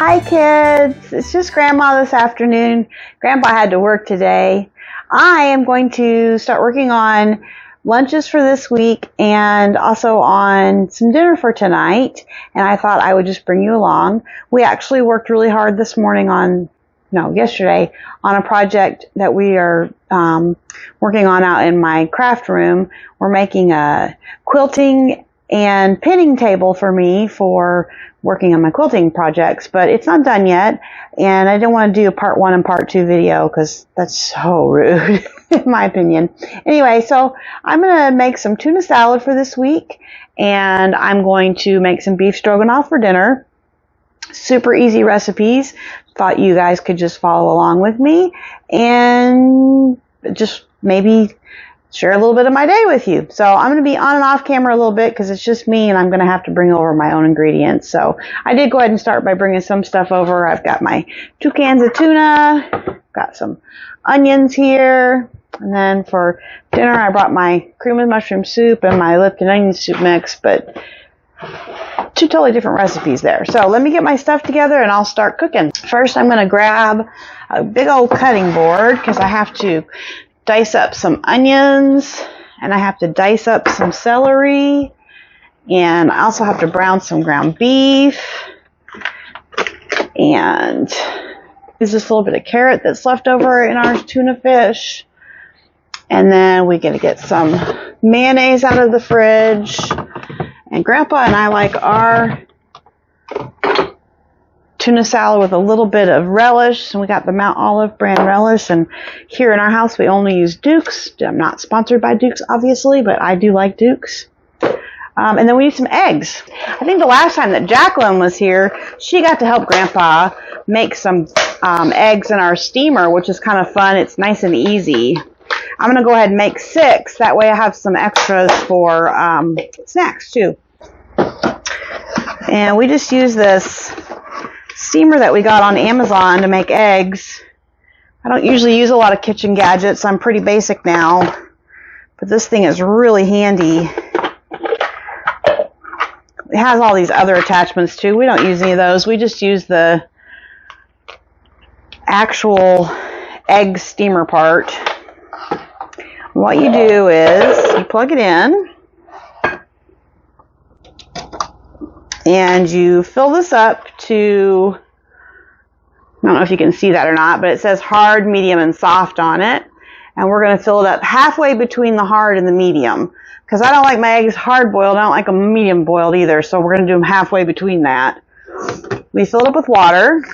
Hi kids, it's just Grandma this afternoon. Grandpa had to work today. I am going to start working on lunches for this week and also on some dinner for tonight, and I thought I would just bring you along. We actually worked really hard this morning yesterday on a project that we are working on out in my craft room. We're making a quilting and pinning table for me for working on my quilting projects, but it's not done yet, and I didn't want to do a part 1 and part 2 video because that's so rude in my opinion. Anyway, so I'm going to make some tuna salad for this week, and I'm going to make some beef stroganoff for dinner. Super easy recipes. Thought you guys could just follow along with me and just maybe share a little bit of my day with you. So I'm going to be on and off camera a little bit because it's just me and I'm going to have to bring over my own ingredients. So I did go ahead and start by bringing some stuff over. I've got my 2 cans of tuna, got some onions here, and then for dinner I brought my cream of mushroom soup and my Lipton onion soup mix, but 2 totally different recipes there. So let me get my stuff together and I'll start cooking. First I'm going to grab a big old cutting board because I have to dice up some onions, and I have to dice up some celery, and I also have to brown some ground beef, and use this little bit of carrot that's left over in our tuna fish, and then we gotta get some mayonnaise out of the fridge, and Grandpa and I like our tuna salad with a little bit of relish, and we got the Mount Olive brand relish, and here in our house we only use Duke's. I'm not sponsored by Duke's obviously, but I do like Duke's. And then we need some eggs. I think the last time that Jacqueline was here, she got to help Grandpa make some eggs in our steamer, which is kind of fun. It's nice and easy. I'm going to go ahead and make 6, that way I have some extras for snacks too. And we just use this steamer that we got on Amazon to make eggs. I don't usually use a lot of kitchen gadgets. I'm pretty basic now, but this thing is really handy. It has all these other attachments too. We don't use any of those. We just use the actual egg steamer part. What you do is you plug it in and you fill this up to, I don't know if you can see that or not, but it says hard, medium, and soft on it. And we're going to fill it up halfway between the hard and the medium. Because I don't like my eggs hard boiled, I don't like them medium boiled either, so we're going to do them halfway between that. We fill it up with water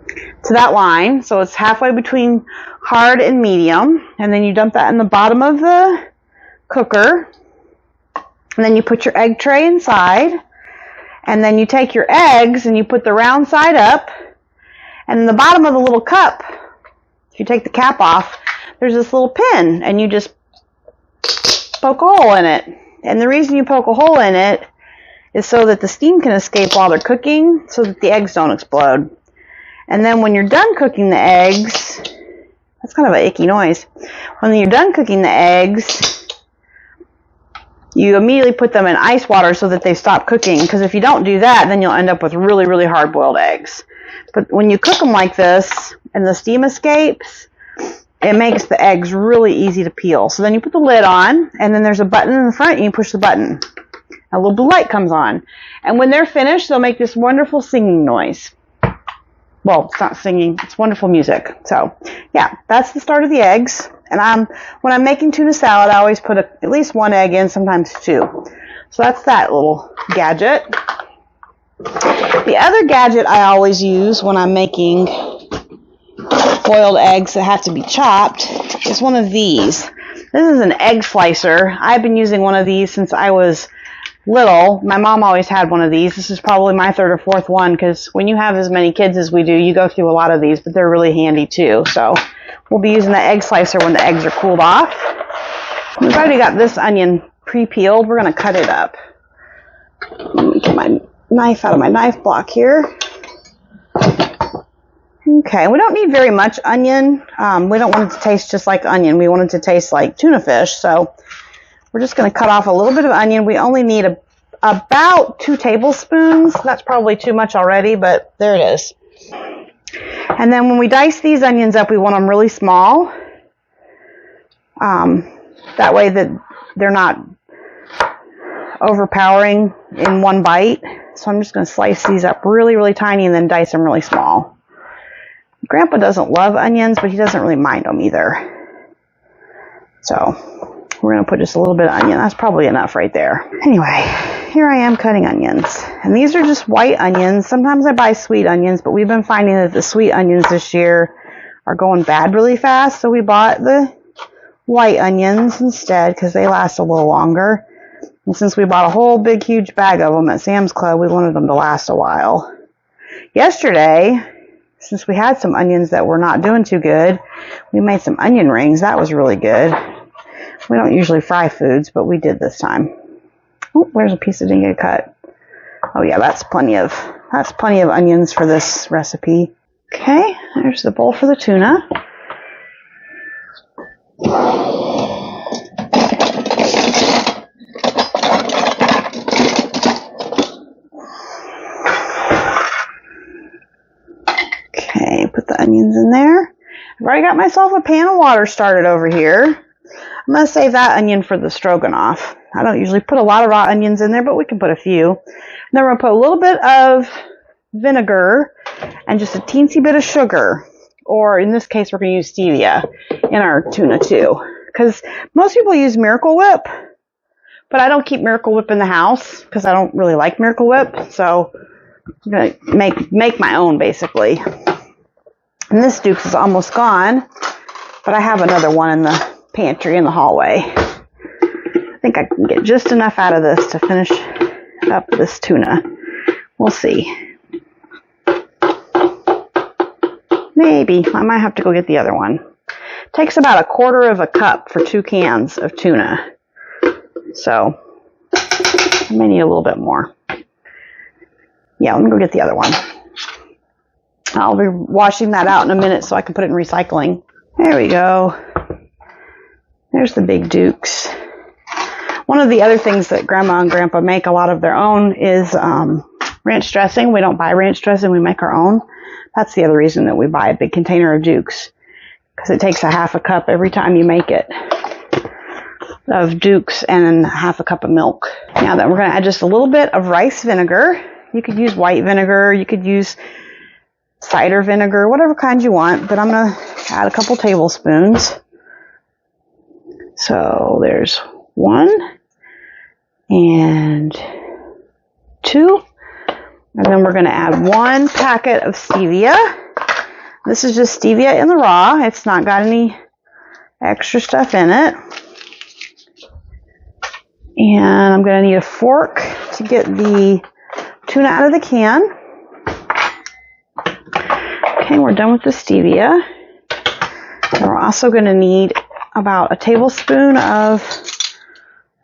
to that line, so it's halfway between hard and medium. And then you dump that in the bottom of the cooker. And then you put your egg tray inside, and then you take your eggs and you put the round side up, and in the bottom of the little cup, if you take the cap off, there's this little pin, and you just poke a hole in it. And the reason you poke a hole in it is so that the steam can escape while they're cooking, so that the eggs don't explode. And then when you're done cooking the eggs, that's kind of an icky noise. When you're done cooking the eggs, you immediately put them in ice water so that they stop cooking, because if you don't do that, then you'll end up with really, really hard-boiled eggs. But when you cook them like this and the steam escapes, it makes the eggs really easy to peel. So then you put the lid on, and then there's a button in the front, and you push the button. A little blue light comes on. And when they're finished, they'll make this wonderful singing noise. Well, it's not singing, it's wonderful music. So, yeah, that's the start of the eggs. And when I'm making tuna salad, I always put at least 1 egg in, sometimes 2. So that's that little gadget. The other gadget I always use when I'm making boiled eggs that have to be chopped is one of these. This is an egg slicer. I've been using one of these since I was little. My mom always had one of these. This is probably my 3rd or 4th one, because when you have as many kids as we do, you go through a lot of these, but they're really handy too. So we'll be using the egg slicer when the eggs are cooled off. We've already got this onion pre-peeled. We're going to cut it up. Let me get my knife out of my knife block here. Okay, we don't need very much onion. We don't want it to taste just like onion. We want it to taste like tuna fish. So we're just going to cut off a little bit of onion. We only need about 2 tablespoons. That's probably too much already, but there it is. And then when we dice these onions up, we want them really small. That way that they're not overpowering in one bite. So I'm just going to slice these up really, really tiny and then dice them really small. Grandpa doesn't love onions, but he doesn't really mind them either. So we're going to put just a little bit of onion. That's probably enough right there. Anyway, here I am cutting onions. And these are just white onions. Sometimes I buy sweet onions, but we've been finding that the sweet onions this year are going bad really fast. So we bought the white onions instead because they last a little longer. And since we bought a whole big, huge bag of them at Sam's Club, we wanted them to last a while. Yesterday, since we had some onions that were not doing too good, we made some onion rings. That was really good. We don't usually fry foods, but we did this time. Oh, there's a piece that didn't get cut. Oh yeah, that's plenty of onions for this recipe. Okay, there's the bowl for the tuna. Okay, put the onions in there. I've already got myself a pan of water started over here. I'm going to save that onion for the stroganoff. I don't usually put a lot of raw onions in there, but we can put a few. And then we're going to put a little bit of vinegar and just a teensy bit of sugar. Or in this case, we're going to use stevia in our tuna too. Because most people use Miracle Whip, but I don't keep Miracle Whip in the house because I don't really like Miracle Whip. So I'm going to make my own basically. And this Duke's is almost gone, but I have another one in the pantry in the hallway. I think I can get just enough out of this to finish up this tuna. We'll see. Maybe. I might have to go get the other one. It takes about 1/4 cup for 2 cans of tuna. So, I may need a little bit more. Yeah, let me go get the other one. I'll be washing that out in a minute so I can put it in recycling. There we go. There's the big Dukes. One of the other things that Grandma and Grandpa make a lot of their own is ranch dressing. We don't buy ranch dressing, we make our own. That's the other reason that we buy a big container of Dukes, because it takes 1/2 cup every time you make it of Dukes and then 1/2 cup of milk. Now that we're going to add just a little bit of rice vinegar. You could use white vinegar, you could use cider vinegar, whatever kind you want, but I'm going to add a couple tablespoons. So there's 1 and 2. And then we're going to add 1 packet of stevia. This is just stevia in the raw. It's not got any extra stuff in it. And I'm going to need a fork to get the tuna out of the can. Okay, we're done with the stevia. And we're also going to need about 1 tablespoon of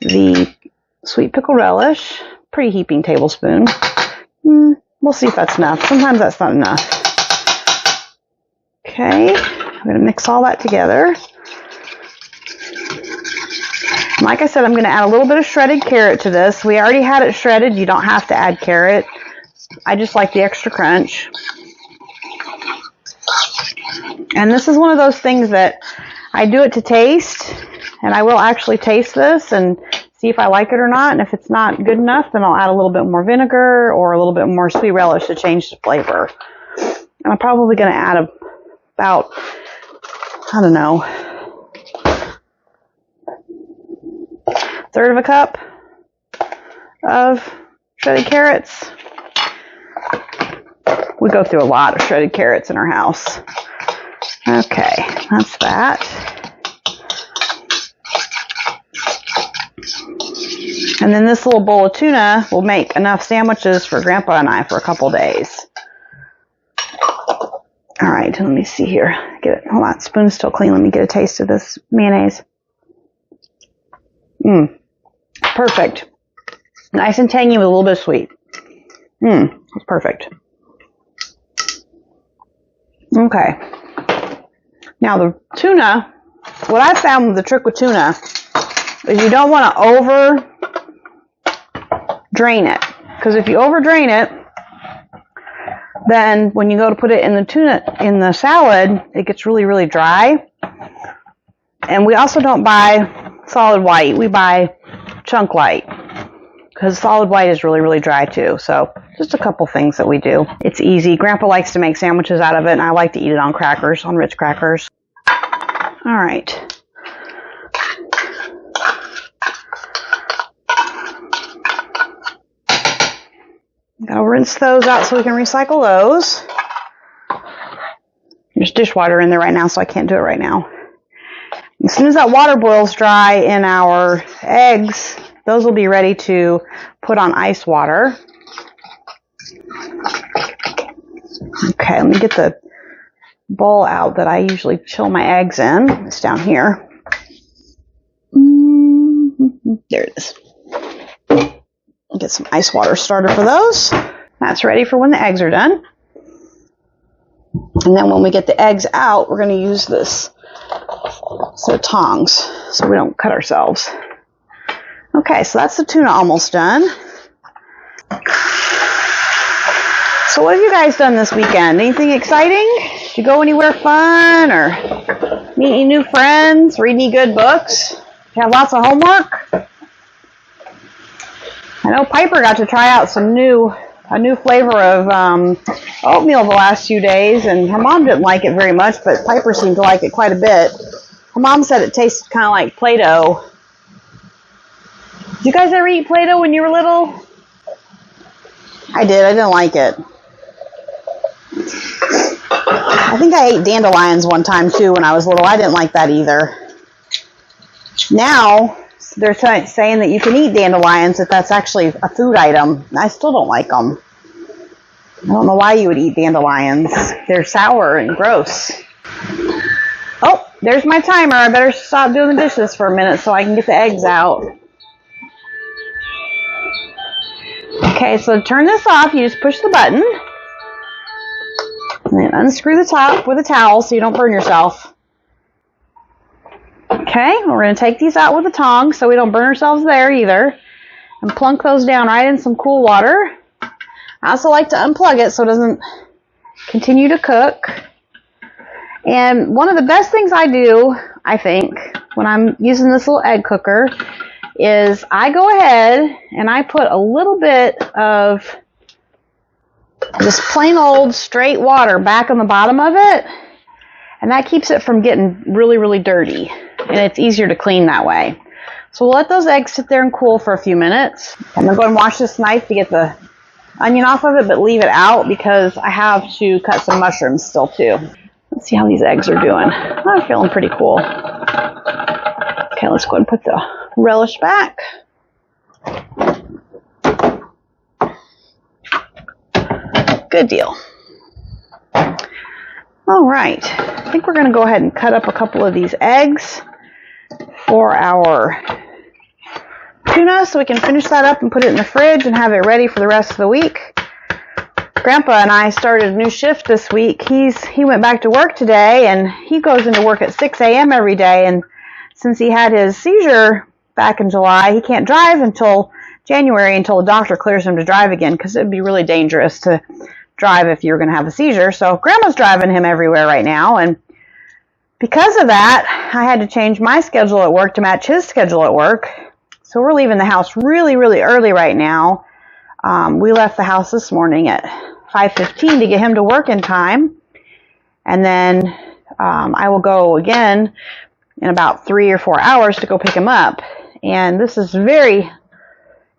the sweet pickle relish. Pretty heaping tablespoon. We'll see if that's enough. Sometimes that's not enough. Okay, I'm going to mix all that together. And like I said, I'm going to add a little bit of shredded carrot to this. We already had it shredded. You don't have to add carrot. I just like the extra crunch. And this is one of those things that I do it to taste. And I will actually taste this and see if I like it or not. And if it's not good enough, then I'll add a little bit more vinegar or a little bit more sweet relish to change the flavor. And I'm probably going to add about, I don't know, 1/3 cup of shredded carrots. We go through a lot of shredded carrots in our house. Okay, that's that. And then this little bowl of tuna will make enough sandwiches for Grandpa and I for a couple days. All right, let me see here. Get it. Hold on, spoon's still clean. Let me get a taste of this mayonnaise. Perfect. Nice and tangy with a little bit of sweet. That's perfect. Okay. Now the tuna, what I found with the trick with tuna is you don't want to over drain it. Because if you over drain it, then when you go to put it in the tuna, in the salad, it gets really, really dry. And we also don't buy solid white. We buy chunk white. Because solid white is really, really dry too. So just a couple things that we do. It's easy. Grandpa likes to make sandwiches out of it, and I like to eat it on crackers, on Ritz crackers. All right. Gotta rinse those out so we can recycle those. There's dishwater in there right now, so I can't do it right now. As soon as that water boils dry in our eggs, those will be ready to put on ice water. Okay, let me get the bowl out that I usually chill my eggs in. It's down here. There it is. I'll get some ice water starter for those. That's ready for when the eggs are done. And then when we get the eggs out, we're going to use this set of tongs so we don't cut ourselves. Okay, so that's the tuna almost done. So what have you guys done this weekend? Anything exciting? Did you go anywhere fun or meet any new friends? Read any good books? You have lots of homework? I know Piper got to try out a new flavor of oatmeal the last few days, and her mom didn't like it very much, but Piper seemed to like it quite a bit. Her mom said it tasted kind of like Play-Doh. Did you guys ever eat Play-Doh when you were little? I did. I didn't like it. I think I ate dandelions one time too when I was little. I didn't like that either. Now they're saying that you can eat dandelions if that's actually a food item. I still don't like them. I don't know why you would eat dandelions. They're sour and gross. Oh, there's my timer. I better stop doing the dishes for a minute so I can get the eggs out. Okay, so to turn this off, you just push the button. And then unscrew the top with a towel so you don't burn yourself. Okay, we're going to take these out with a tong so we don't burn ourselves there either. And plunk those down right in some cool water. I also like to unplug it so it doesn't continue to cook. And one of the best things I do, I think, when I'm using this little egg cooker is I go ahead and I put a little bit of just plain old straight water back on the bottom of it, and that keeps it from getting really, really dirty, and it's easier to clean that way. So we'll let those eggs sit there and cool for a few minutes. I'm going to go and wash this knife to get the onion off of it, but leave it out because I have to cut some mushrooms still too. Let's see how these eggs are doing. I'm feeling pretty cool. Okay, let's go ahead and put the relish back. Good deal. All right, I think we're going to go ahead and cut up a couple of these eggs for our tuna so we can finish that up and put it in the fridge and have it ready for the rest of the week. Grandpa and I started a new shift this week. He went back to work today, and he goes into work at 6 a.m. every day, and since he had his seizure back in July, he can't drive until January until the doctor clears him to drive again, because it would be really dangerous to drive if you're going to have a seizure. So Grandma's driving him everywhere right now, and because of that, I had to change my schedule at work to match his schedule at work. So we're leaving the house really, really early right now. We left the house this morning at 5:15 to get him to work in time, and then I will go again in about 3 or 4 hours to go pick him up. And this is very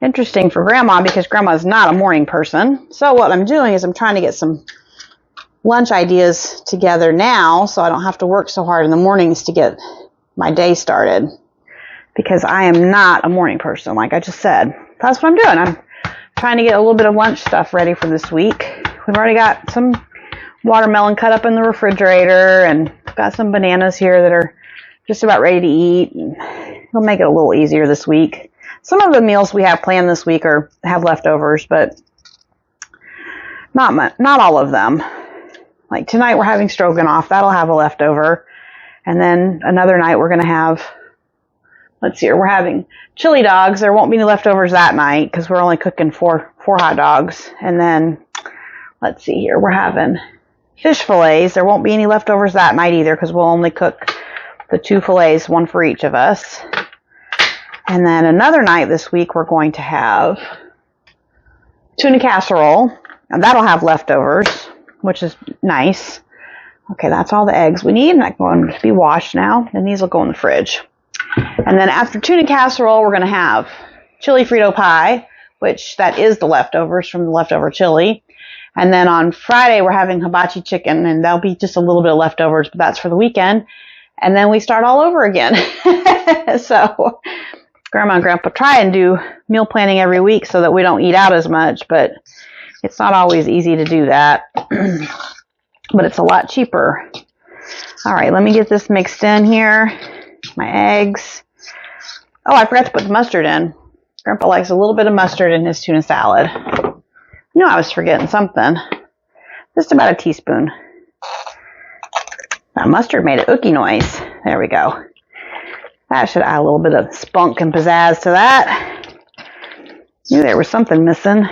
interesting for Grandma because Grandma's not a morning person. So what I'm doing is I'm trying to get some lunch ideas together now so I don't have to work so hard in the mornings to get my day started, because I am not a morning person, like I just said. That's what I'm doing. I'm trying to get a little bit of lunch stuff ready for this week. We've already got some watermelon cut up in the refrigerator, and got some bananas here that are just about ready to eat. It'll make it a little easier this week. Some of the meals we have planned this week have leftovers, but not all of them. Like tonight we're having stroganoff. That'll have a leftover. And then another night we're going to have let's see here, we're having chili dogs. There won't be any leftovers that night because we're only cooking four hot dogs. And then, let's see here, we're having fish fillets. There won't be any leftovers that night either because we'll only cook the 2 fillets, 1 for each of us. And then another night this week, we're going to have tuna casserole. And that'll have leftovers, which is nice. Okay, that's all the eggs we need. And that's going to be washed now. And these will go in the fridge. And then after tuna casserole, we're going to have chili Frito pie, which that is the leftovers from the leftover chili. And then on Friday, we're having hibachi chicken, and that'll be just a little bit of leftovers, but that's for the weekend. And then we start all over again. So Grandma and Grandpa try and do meal planning every week so that we don't eat out as much, but it's not always easy to do that. But it's a lot cheaper. All right, let me get this mixed in here. My eggs. Oh, I forgot to put the mustard in. Grandpa likes a little bit of mustard in his tuna salad. I knew I was forgetting something. Just about a teaspoon. That mustard made an ookie noise. There we go. That should add a little bit of spunk and pizzazz to that. Knew there was something missing.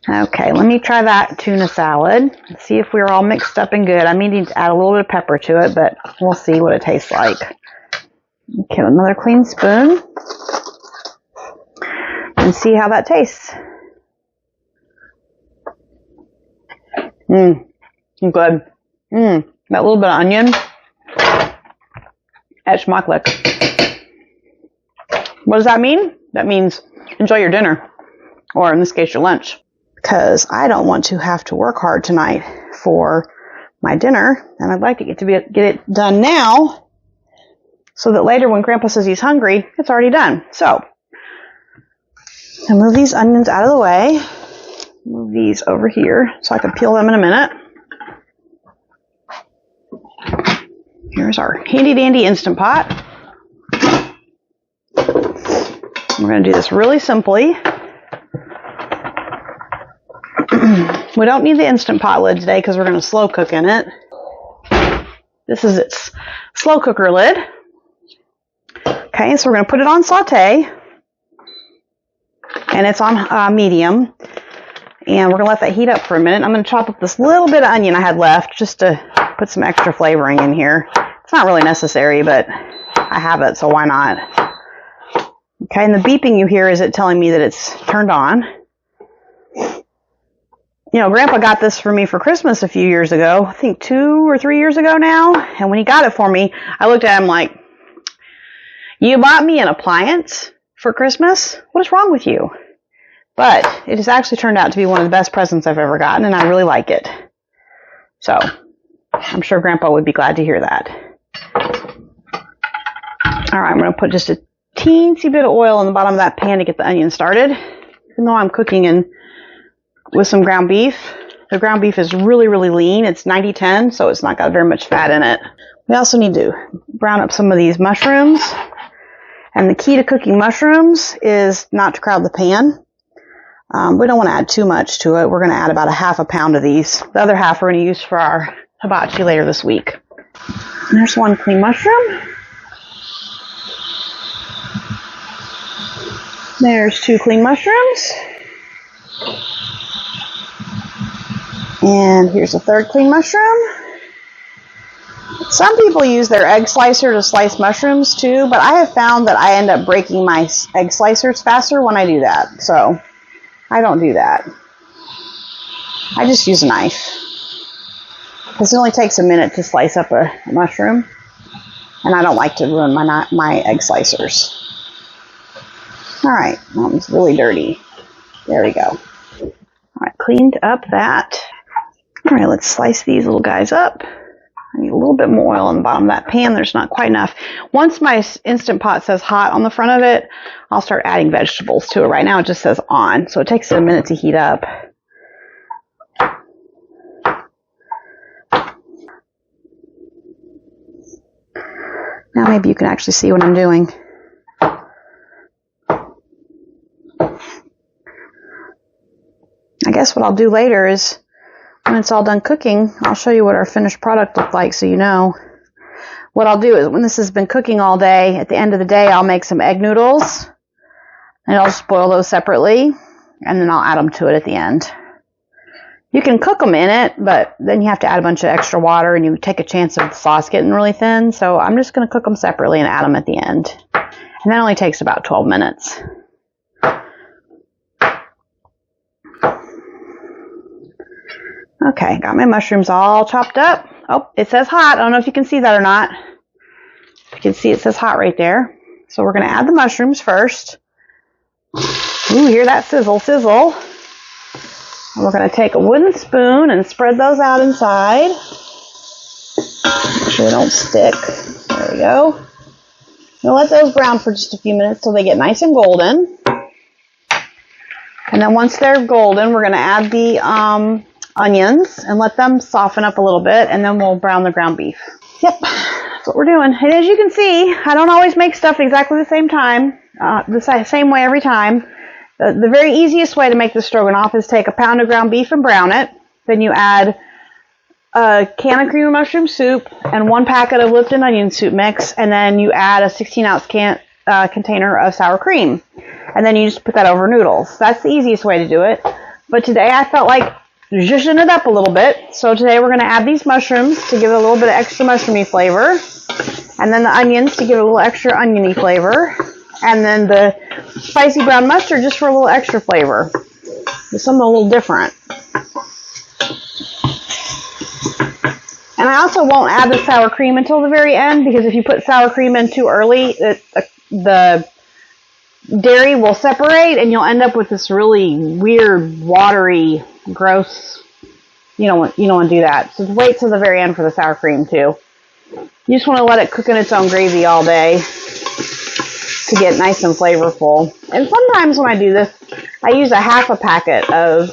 Okay, let me try that tuna salad. See if we're all mixed up and good. I may need to add a little bit of pepper to it, but we'll see what it tastes like. Okay, another clean spoon. And see how that tastes. Good. That little bit of onion. That's schmacklich. What does that mean? That means enjoy your dinner. Or in this case, your lunch. Because I don't want to have to work hard tonight for my dinner. And I'd like to get it done now. So that later when Grandpa says he's hungry, it's already done. So, I'll move these onions out of the way. Move these over here so I can peel them in a minute. Here's our handy dandy Instant Pot. We're going to do this really simply. We don't need the Instant Pot lid today because we're going to slow cook in it. This is its slow cooker lid. Okay, so we're going to put it on saute. And it's on medium. And we're going to let that heat up for a minute. I'm going to chop up this little bit of onion I had left just to put some extra flavoring in here. It's not really necessary, but I have it, so why not? Okay, and the beeping you hear is it telling me that it's turned on. You know, Grandpa got this for me for Christmas a few years ago. I think 2 or 3 years ago now. And when he got it for me, I looked at him like, you bought me an appliance for Christmas? What is wrong with you? But it has actually turned out to be one of the best presents I've ever gotten, and I really like it. So, I'm sure Grandpa would be glad to hear that. Alright, I'm going to put just a teensy bit of oil in the bottom of that pan to get the onion started. Even though I'm cooking with some ground beef. The ground beef is really, really lean. It's 90-10, so it's not got very much fat in it. We also need to brown up some of these mushrooms. And the key to cooking mushrooms is not to crowd the pan. We don't want to add too much to it. We're going to add about 1/2 pound of these. The other half we're going to use for our hibachi later this week. And there's 1 clean mushroom. There's 2 clean mushrooms. And here's a 3rd clean mushroom. Some people use their egg slicer to slice mushrooms too, but I have found that I end up breaking my egg slicers faster when I do that. So I don't do that. I just use a knife. Because it only takes a minute to slice up a mushroom. And I don't like to ruin my egg slicers. Alright, that one's really dirty. There we go. Alright, cleaned up that. Alright, let's slice these little guys up. I need a little bit more oil on the bottom of that pan. There's not quite enough. Once my Instant Pot says hot on the front of it, I'll start adding vegetables to it. Right now it just says on, so it takes it a minute to heat up. Now maybe you can actually see what I'm doing. I guess what I'll do later is, when it's all done cooking, I'll show you what our finished product looked like so you know. what I'll do is when this has been cooking all day, at the end of the day, I'll make some egg noodles, and I'll just boil those separately, and then I'll add them to it at the end. You can cook them in it, but then you have to add a bunch of extra water, and you take a chance of the sauce getting really thin. So I'm just going to cook them separately and add them at the end. And that only takes about 12 minutes. Okay, got my mushrooms all chopped up. Oh, it says hot. I don't know if you can see that or not. You can see it says hot right there. So we're going to add the mushrooms first. Ooh, hear that sizzle, sizzle. And we're going to take a wooden spoon and spread those out inside. Make sure they don't stick. There we go. We'll let those brown for just a few minutes till they get nice and golden. And then once they're golden, we're going to add the onions and let them soften up a little bit, and then we'll brown the ground beef. Yep, that's what we're doing. And as you can see, I don't always make stuff exactly the same time, the same way every time. The very easiest way to make the stroganoff is take a pound of ground beef and brown it. Then you add a can of cream of mushroom soup and 1 packet of Lipton onion soup mix, and then you add a 16-ounce container of sour cream. And then you just put that over noodles. That's the easiest way to do it. But today I felt like zhuzhing it up a little bit. So today we're going to add these mushrooms to give it a little bit of extra mushroomy flavor. And then the onions to give it a little extra oniony flavor. And then the spicy brown mustard just for a little extra flavor. It's something a little different. And I also won't add the sour cream until the very end, because if you put sour cream in too early, the dairy will separate and you'll end up with this really weird, watery, gross. You don't want to do that. So wait till the very end for the sour cream too. You just want to let it cook in its own gravy all day to get nice and flavorful. And sometimes when I do this, I use a half a packet of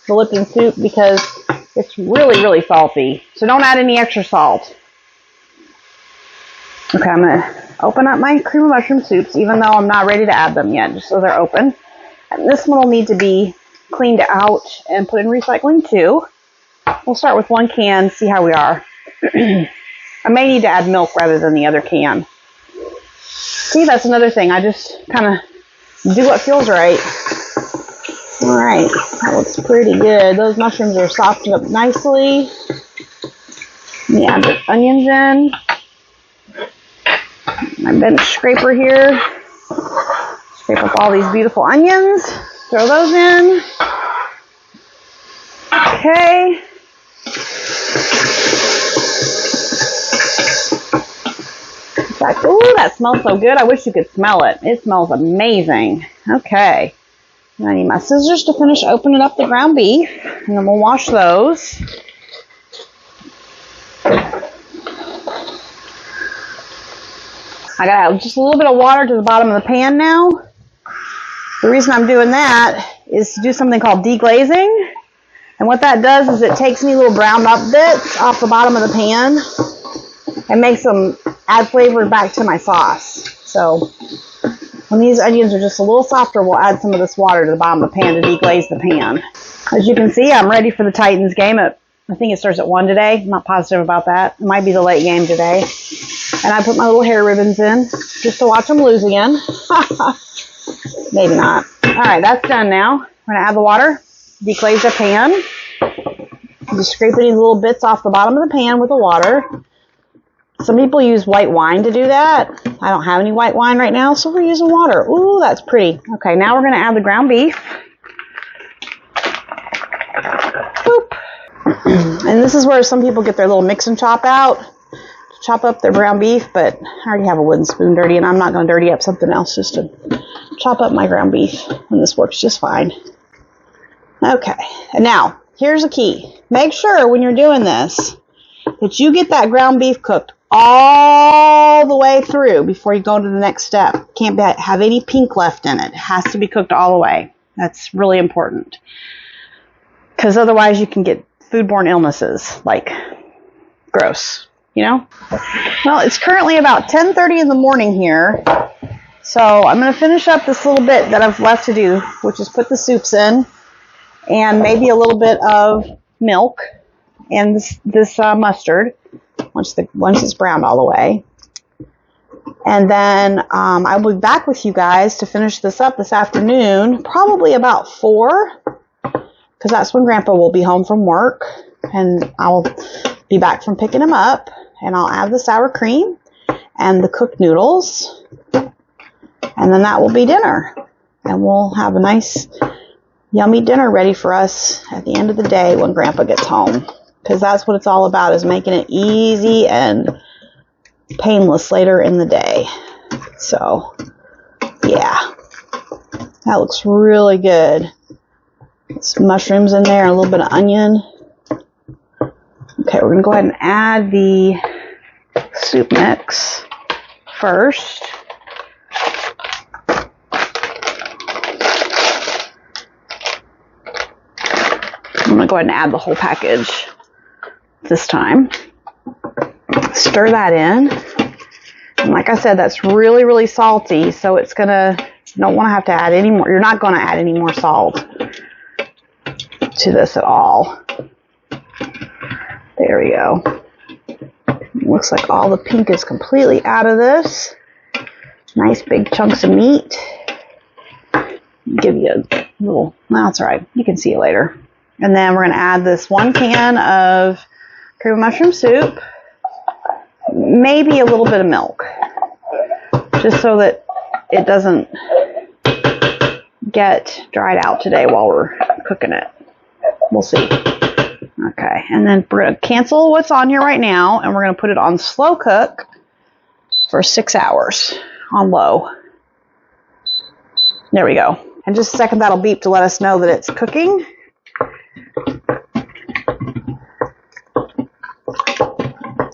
the Lipton soup because it's really, really salty. So don't add any extra salt. Okay, I'm going to open up my cream of mushroom soups, even though I'm not ready to add them yet, just so they're open. And this one will need to be cleaned out and put in recycling too. We'll start with 1 can, see how we are. I may need to add milk rather than the other can. See, that's another thing. I just kind of do what feels right. Alright, that looks pretty good. Those mushrooms are softened up nicely. Let me add the onions in. My bench scraper here. Scrape up all these beautiful onions. Throw those in. Okay. Ooh, that smells so good. I wish you could smell it. It smells amazing. Okay. Now I need my scissors to finish opening up the ground beef, and then we'll wash those. I gotta add just a little bit of water to the bottom of the pan now. The reason I'm doing that is to do something called deglazing. And what that does is it takes any little browned up bits off the bottom of the pan and makes them add flavor back to my sauce. So when these onions are just a little softer, we'll add some of this water to the bottom of the pan to deglaze the pan. As you can see, I'm ready for the Titans game. I think it starts at 1 today. I'm not positive about that. It might be the late game today. And I put my little hair ribbons in just to watch them lose again. Maybe not. Alright, that's done now. We're going to add the water, deglaze the pan. Just scrape any little bits off the bottom of the pan with the water. Some people use white wine to do that. I don't have any white wine right now, so we're using water. Ooh, that's pretty. Okay, now we're going to add the ground beef. Boop. And this is where some people get their little mix and chop out to chop up their ground beef, but I already have a wooden spoon dirty, and I'm not going to dirty up something else just to chop up my ground beef, and this works just fine. Okay, and now, here's the key. Make sure when you're doing this that you get that ground beef cooked all the way through before you go to the next step. Can't have any pink left in it. It has to be cooked all the way. That's really important. Because otherwise you can get foodborne illnesses, like gross, you know? Well, it's currently about 10:30 in the morning here. So I'm going to finish up this little bit that I've left to do, which is put the soups in and maybe a little bit of milk and this mustard. once it's browned all the way. And then I will be back with you guys to finish this up this afternoon, probably about 4, because that's when Grandpa will be home from work, and I'll be back from picking him up, and I'll add the sour cream and the cooked noodles, and then that will be dinner, and we'll have a nice yummy dinner ready for us at the end of the day when Grandpa gets home, because that's what it's all about, is making it easy and painless later in the day. So yeah, that looks really good. Some mushrooms in there, a little bit of onion. Okay, we're gonna go ahead and add the soup mix first. I'm gonna go ahead and add the whole package this time. Stir that in. And like I said, that's really, really salty, so it's gonna, you don't want to have to add any more. You're not going to add any more salt to this at all. There we go. Looks like all the pink is completely out of this. Nice big chunks of meat. Give you a little, no, that's all right. You can see it later. And then we're going to add this 1 can of cream of mushroom soup. Maybe a little bit of milk, just so that it doesn't get dried out today while we're cooking it. We'll see. Okay, and then we're going to cancel what's on here right now, and we're going to put it on slow cook for 6 hours on low. There we go. In just a second, that'll beep to let us know that it's cooking.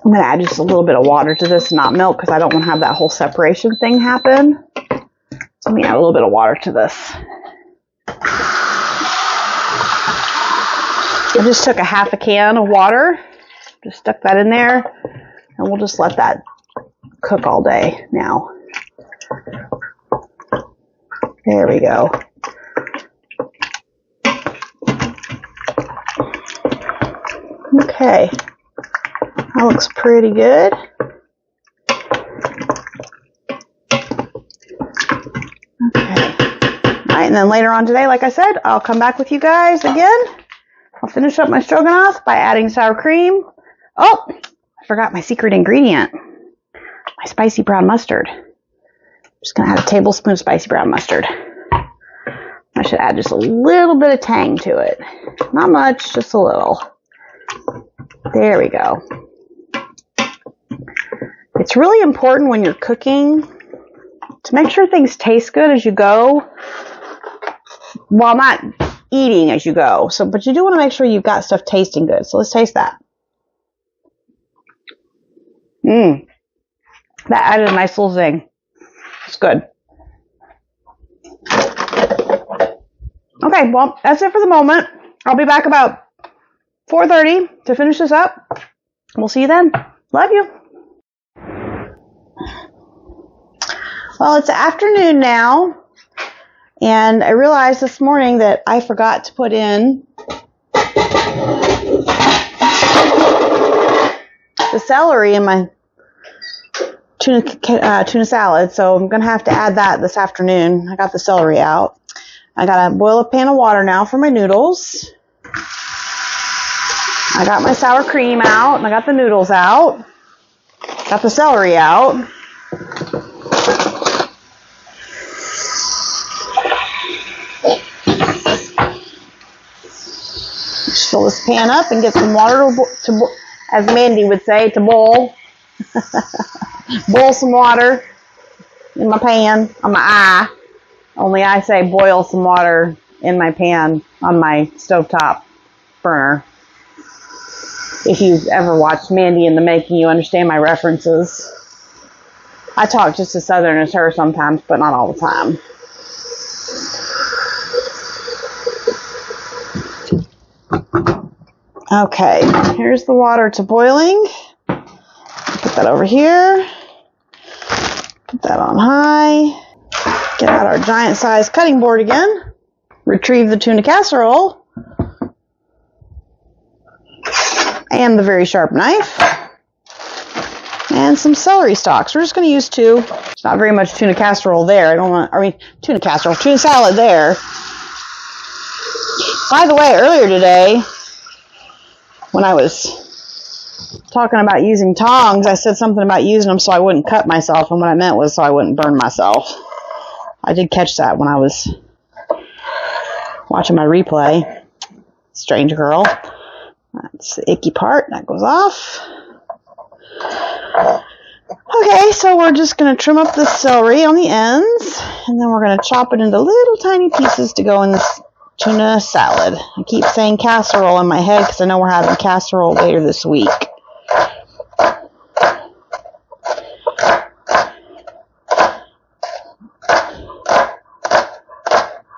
I'm going to add just a little bit of water to this, not milk, because I don't want to have that whole separation thing happen. So let me add a little bit of water to this. I just took a half a can of water, just stuck that in there, and we'll just let that cook all day now. There we go. Okay. That looks pretty good. Okay. All right, and then later on today, like I said, I'll come back with you guys again. I'll finish up my stroganoff by adding sour cream. Oh, I forgot my secret ingredient. My spicy brown mustard. I'm just going to add a tablespoon of spicy brown mustard. I should add just a little bit of tang to it. Not much, just a little. There we go. It's really important when you're cooking to make sure things taste good as you go, while not eating as you go. So, but you do want to make sure you've got stuff tasting good. So let's taste that. That added a nice little zing. It's good. Okay, well, that's it for the moment. I'll be back about 4:30 to finish this up. We'll see you then. Love you. Well, it's afternoon now, and I realized this morning that I forgot to put in the celery in my tuna salad, so I'm going to have to add that this afternoon. I got the celery out. I got to boil a pan of water now for my noodles. I got my sour cream out, and I got the noodles out. Got the celery out. Just fill this pan up and get some water to as Mandy would say, to boil. Boil some water in my pan on my eye. Only I say boil some water in my pan on my stovetop burner. If you've ever watched Mandy in the Making, you understand my references. I talk just as southern as her sometimes, but not all the time. Okay, here's the water to boiling. Put that over here. Put that on high. Get out our giant size cutting board again. Retrieve the tuna casserole. And the very sharp knife. and some celery stalks. We're just going to use 2. There's not very much tuna casserole there. Tuna casserole, tuna salad there. By the way, earlier today, when I was talking about using tongs, I said something about using them so I wouldn't cut myself, and what I meant was so I wouldn't burn myself. I did catch that when I was watching my replay. Strange girl. That's the icky part. That goes off. Okay, so we're just going to trim up the celery on the ends, and then we're going to chop it into little tiny pieces to go in this tuna salad. I keep saying casserole in my head because I know we're having casserole later this week.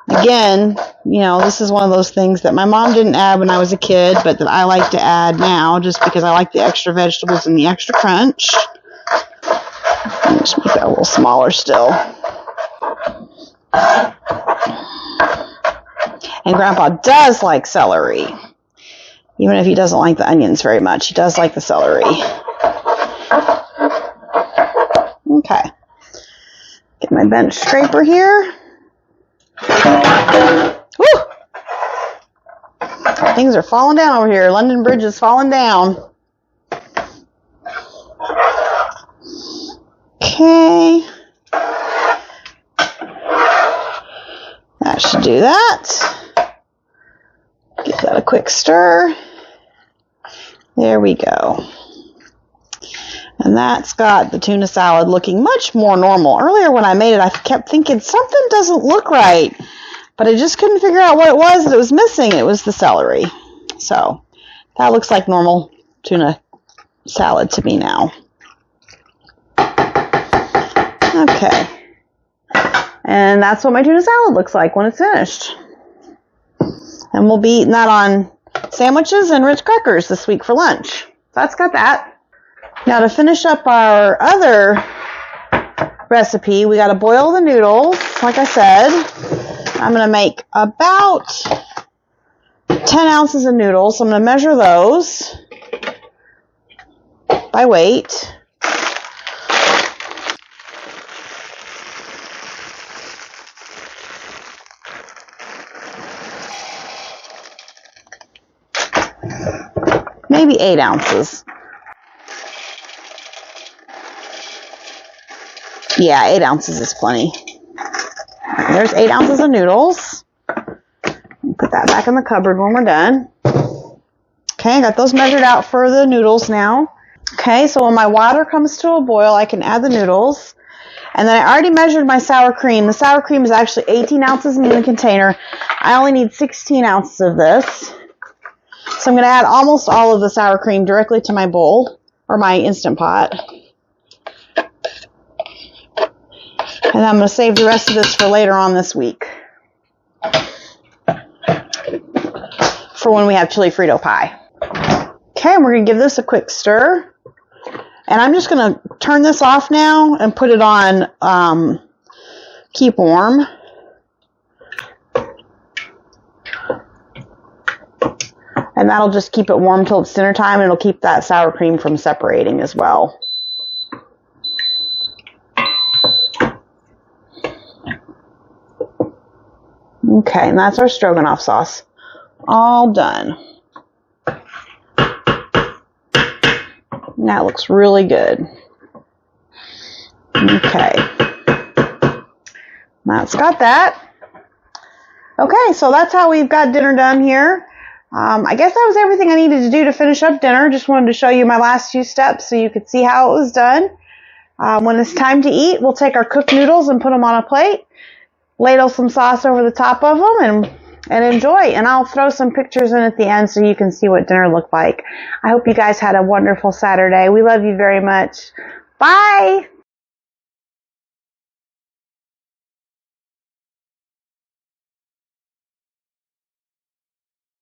Again, you know, this is one of those things that my mom didn't add when I was a kid, but that I like to add now just because I like the extra vegetables and the extra crunch. I'll just make that a little smaller still. And Grandpa does like celery. Even if he doesn't like the onions very much, he does like the celery. Okay. Get my bench scraper here. Woo! Things are falling down over here. London Bridge is falling down. Okay. That should do that. Give that a quick stir. There we go. And that's got the tuna salad looking much more normal. Earlier when I made it, I kept thinking something doesn't look right. But I just couldn't figure out what it was that was missing. It was the celery. So that looks like normal tuna salad to me now. Okay. And that's what my tuna salad looks like when it's finished. And we'll be eating that on sandwiches and Ritz crackers this week for lunch. So that's got that. Now to finish up our other recipe, we got to boil the noodles. Like I said, I'm going to make about 10 ounces of noodles. So I'm going to measure those by weight. Maybe 8 ounces. Yeah, 8 ounces is plenty. There's 8 ounces of noodles. Put that back in the cupboard when we're done. Okay, got those measured out for the noodles now. Okay, so when my water comes to a boil, I can add the noodles. And then I already measured my sour cream. The sour cream is actually 18 ounces in the container. I only need 16 ounces of this. So I'm going to add almost all of the sour cream directly to my bowl, or my Instant Pot. And I'm going to save the rest of this for later on this week. For when we have chili Frito pie. Okay, and we're going to give this a quick stir. And I'm just going to turn this off now and put it on keep warm. And that'll just keep it warm till it's dinner time, and it'll keep that sour cream from separating as well. Okay, and that's our Stroganoff sauce. All done. And that looks really good. Okay. That's got that. Okay, so that's how we've got dinner done here. I guess that was everything I needed to do to finish up dinner. Just wanted to show you my last few steps so you could see how it was done. When it's time to eat, we'll take our cooked noodles and put them on a plate, ladle some sauce over the top of them, and enjoy. And I'll throw some pictures in at the end so you can see what dinner looked like. I hope you guys had a wonderful Saturday. We love you very much. Bye!